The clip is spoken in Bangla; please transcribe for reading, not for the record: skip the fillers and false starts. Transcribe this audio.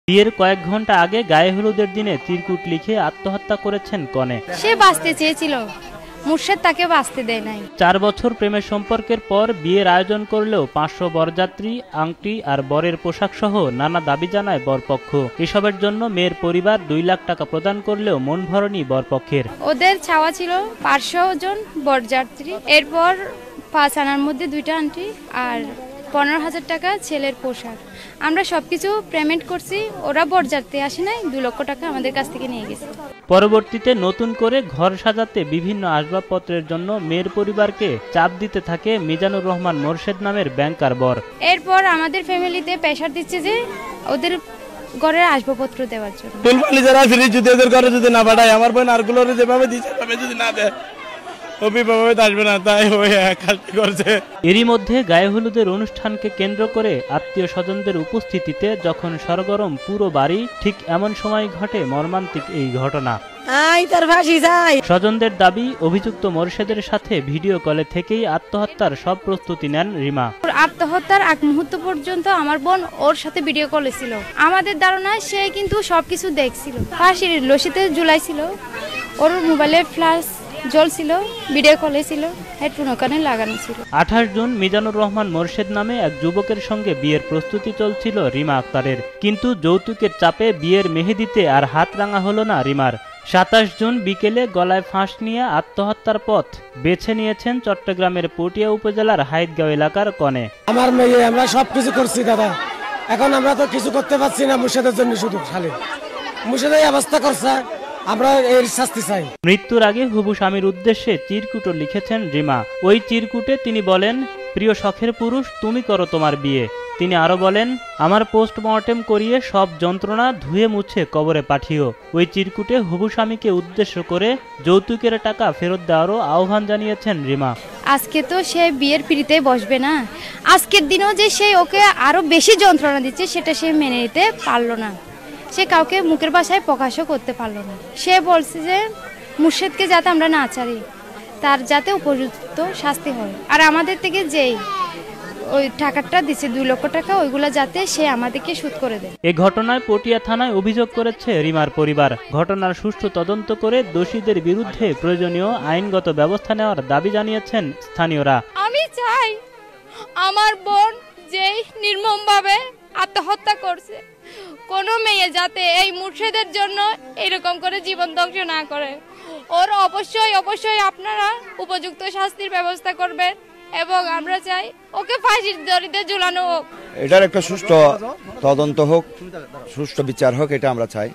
বিয়ের কয়েক ঘন্টা আগে গায়ে হলুদের দিনে চিরকুট লিখে আত্মহত্যা করেছেন কনে। সে বাঁচতে চেয়েছিল, মুর্শেদ তাকে বাঁচতে দেয় নাই। 4 বছর প্রেমের সম্পর্কের পর বিয়ের আয়োজন করলেও 500 বরযাত্রী, আংটি আর বরের পোশাক সহ নানা দাবি জানায় বরপক্ষ। এসবের জন্য মেয়ের পরিবার 2 লাখ টাকা প্রদান করলেও মন ভরেনি বরপক্ষের। ওদের চাওয়া ছিল 500 জন বরযাত্রী, এরপর 5 আনার মধ্যে 2টা আংটি আর 15,000 টাকা ছেলের পোশাক। আমরা সবকিছু পেমেন্ট করছি, ওরা বরযাত্রী আসে নাই, 2 লক্ষ টাকা আমাদের কাছ থেকে নিয়ে গেছে। পরবর্তীতে নতুন করে ঘর সাজাতে বিভিন্ন আসবাবপত্রের জন্য মেয়ের পরিবারকে চাপ দিতে থাকে মিজানুর রহমান মোরশেদ নামের ব্যাংকার বর। এরপর আমাদের ফ্যামিলিতে প্রেশার দিচ্ছে যে ওদের ঘরের আসবাবপত্র দেওয়ার জন্য। ফুলপালি যারা ফ্রি যদি ওদের ঘরে যদি না পাঠায়, আমার বোন আরগুলোর যেভাবে দিচ্ছে যদি না দেয় অভিভাবক আসবে না, তাই ওই কাজটি করছে। এরই মধ্যে গায়ে হলুদের অনুষ্ঠানকে কেন্দ্র করে আত্মীয় স্বজনদের উপস্থিতিতে যখন সরগরম পুরো বাড়ি, ঠিক এমন সময় ঘটে মর্মান্তিক এই ঘটনা। স্বজনদের দাবি, অভিযুক্ত মোরশেদের সাথে ভিডিও কলে থেকেই আত্মহত্যার সব প্রস্তুতি নেন রিমা। আত্মহত্যার আগ মুহূর্ত পর্যন্ত আমার বোন ওর সাথে ভিডিও কলে ছিল। আমাদের ধারণা সে কিন্তু সবকিছু দেখছিল। ফাঁসির রশিতে ঝুলাইছিল, ওর মোবাইলে ফ্ল্যাশ জ্বলছিল, ভিডিও কলে ছিল, হেডফোন ওখানে লাগানো ছিল। 28 জুন মিজানুর রহমান মোরশেদ নামে এক যুবকের সঙ্গে বিয়ের প্রস্তুতি চলছিল রিমা আক্তারের, কিন্তু যৌতুকের চাপে বিয়ের মেহেদিতে আর হাত রাঙা হলো না রিমার। 27 জুন বিকেলে গলায় ফাঁস নিয়ে আত্মহত্যার পথ বেছে নিয়েছেন চট্টগ্রামের পটিয়া উপজেলার হাইদগাঁও এলাকার কনে। আমার মেয়ে, আমরা সবকিছু করছি দাদা, এখন আমরা তো কিছু করতে পারছি না মুর্শেদের জন্য, শুধু খালি মুর্শেদের এই অবস্থা করছে, আমরা এর শাস্তি চাই। মৃত্যুর আগে হবু স্বামীর উদ্দেশ্যে চিরকুটও লিখেছেন রিমা। ওই চিরকুটে তিনি বলেন, প্রিয় শখের পুরুষ, তুমি করো তোমার বিয়ে। তিনি আরো বলেন, আমার পোস্টমর্টেম করিয়ে সব যন্ত্রণা ধুয়ে মুছে কবরে পাঠিও। ওই চিরকুটে হবু স্বামীকে উদ্দেশ্য করে যৌতুকের টাকা ফেরত দেওয়ারও আহ্বান জানিয়েছেন রিমা। আজকে তো সে বিয়ের পিড়িতে বসবে না, আজকের দিনেও যে সে ওকে আরো বেশি যন্ত্রণা দিচ্ছে সেটা সে মেনে নিতে পারলো না। সে কাউকে মুখের ভাষায় প্রকাশও করতে পারলো না। সে বলছে যে মুর্শেদকে যাতে আমরা না ছাড়ি, তার যাতে উপযুক্ত শাস্তি হয়, আর আমাদের থেকে যেই ওই টাকাটা দিচ্ছে 2 লক্ষ টাকা, ওইগুলা যাতে সে আমাদেরকে শোধ করে দেয়। এই ঘটনায় পটিয়া থানায় অভিযোগ করেছে রিমার পরিবার। ঘটনার সুষ্ঠু তদন্ত করে দোষীদের বিরুদ্ধে প্রয়োজনীয় আইনগত ব্যবস্থা নেওয়ার দাবি জানিয়েছেন স্থানীয়রা। আমি চাই আমার বোন যেই নির্মমভাবে আত্মহত্যা করছে, কোনো মেয়ে যাতে এই মুর্শেদের জন্য এরকম করে জীবন ধ্বংস না করে। ওর অবশ্যই আপনারা উপযুক্ত শাস্তির ব্যবস্থা করবেন এবং আমরা চাই ওকে ফাঁসির দড়িতে ঝুলানো হোক। এটার একটা সুষ্ঠু তদন্ত হোক, সুষ্ঠু বিচার হোক, এটা আমরা চাই।